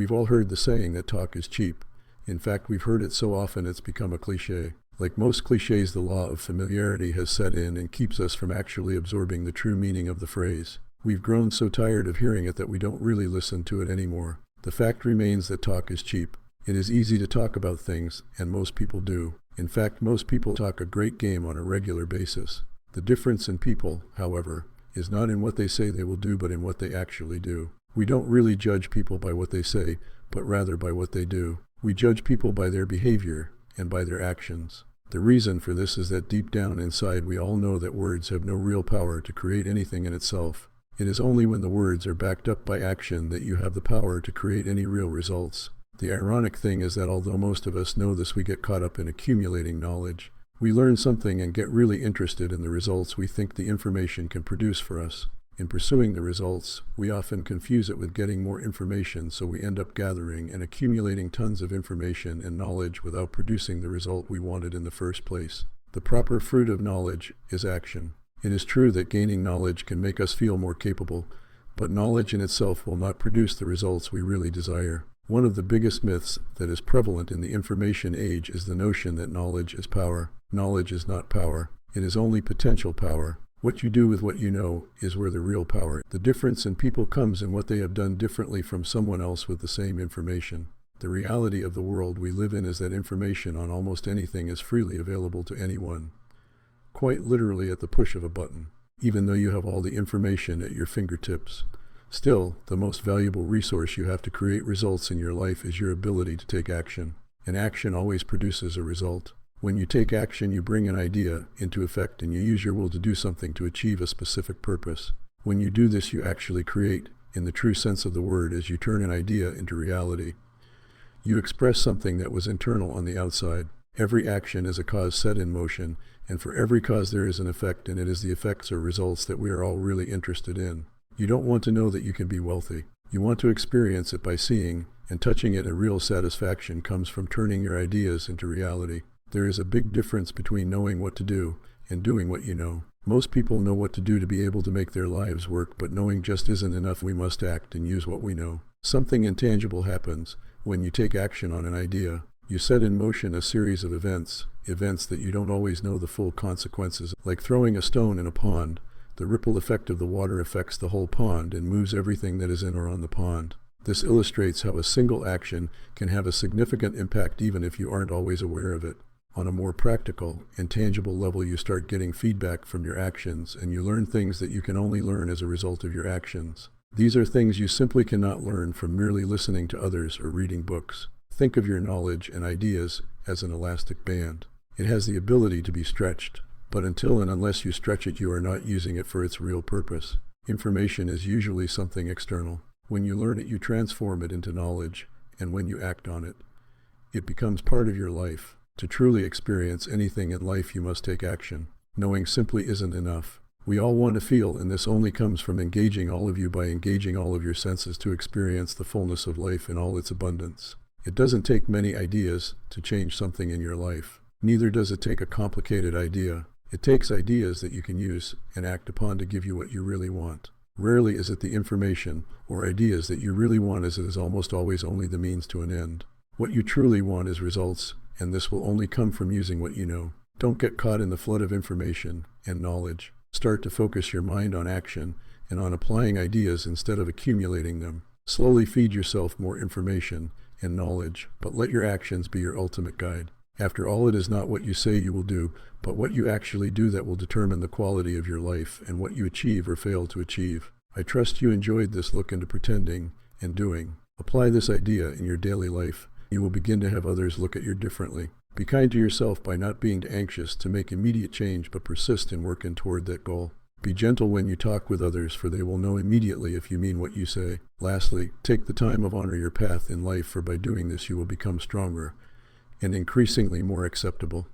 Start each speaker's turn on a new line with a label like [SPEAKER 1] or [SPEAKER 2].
[SPEAKER 1] We've all heard the saying that talk is cheap. In fact, we've heard it so often it's become a cliché. Like most clichés, the law of familiarity has set in and keeps us from actually absorbing the true meaning of the phrase. We've grown so tired of hearing it that we don't really listen to it anymore. The fact remains that talk is cheap. It is easy to talk about things, and most people do. In fact, most people talk a great game on a regular basis. The difference in people, however, is not in what they say they will do, but in what they actually do. We don't really judge people by what they say, but rather by what they do. We judge people by their behavior and by their actions. The reason for this is that deep down inside we all know that words have no real power to create anything in itself. It is only when the words are backed up by action that you have the power to create any real results. The ironic thing is that although most of us know this, we get caught up in accumulating knowledge. We learn something and get really interested in the results we think the information can produce for us. In pursuing the results, we often confuse it with getting more information, so we end up gathering and accumulating tons of information and knowledge without producing the result we wanted in the first place. The proper fruit of knowledge is action. It is true that gaining knowledge can make us feel more capable, but knowledge in itself will not produce the results we really desire. One of the biggest myths that is prevalent in the information age is the notion that knowledge is power. Knowledge is not power. It is only potential power. What you do with what you know is where the real power. The difference in people comes in what they have done differently from someone else with the same information. The reality of the world we live in is that information on almost anything is freely available to anyone, quite literally at the push of a button, even though you have all the information at your fingertips. Still, the most valuable resource you have to create results in your life is your ability to take action. And action always produces a result. When you take action, you bring an idea into effect and you use your will to do something to achieve a specific purpose. When you do this, you actually create, in the true sense of the word, as you turn an idea into reality. You express something that was internal on the outside. Every action is a cause set in motion, and for every cause there is an effect, and it is the effects or results that we are all really interested in. You don't want to know that you can be wealthy. You want to experience it by seeing and touching it. A real satisfaction comes from turning your ideas into reality. There is a big difference between knowing what to do and doing what you know. Most people know what to do to be able to make their lives work, but knowing just isn't enough. We must act and use what we know. Something intangible happens when you take action on an idea. You set in motion a series of events that you don't always know the full consequences. Like throwing a stone in a pond, the ripple effect of the water affects the whole pond and moves everything that is in or on the pond. This illustrates how a single action can have a significant impact even if you aren't always aware of it. On a more practical and tangible level, you start getting feedback from your actions, and you learn things that you can only learn as a result of your actions. These are things you simply cannot learn from merely listening to others or reading books. Think of your knowledge and ideas as an elastic band. It has the ability to be stretched, but until and unless you stretch it, you are not using it for its real purpose. Information is usually something external. When you learn it, you transform it into knowledge, and when you act on it, it becomes part of your life. To truly experience anything in life, you must take action. Knowing simply isn't enough. We all want to feel, and this only comes from engaging all of you by engaging all of your senses to experience the fullness of life in all its abundance. It doesn't take many ideas to change something in your life. Neither does it take a complicated idea. It takes ideas that you can use and act upon to give you what you really want. Rarely is it the information or ideas that you really want, as it is almost always only the means to an end. What you truly want is results, and this will only come from using what you know. Don't get caught in the flood of information and knowledge. Start to focus your mind on action and on applying ideas instead of accumulating them. Slowly feed yourself more information and knowledge, but let your actions be your ultimate guide. After all, it is not what you say you will do, but what you actually do that will determine the quality of your life and what you achieve or fail to achieve. I trust you enjoyed this look into pretending and doing. Apply this idea in your daily life. You will begin to have others look at you differently. Be kind to yourself by not being anxious to make immediate change, but persist in working toward that goal. Be gentle when you talk with others, for they will know immediately if you mean what you say. Lastly, take the time to honor your path in life, for by doing this you will become stronger and increasingly more acceptable.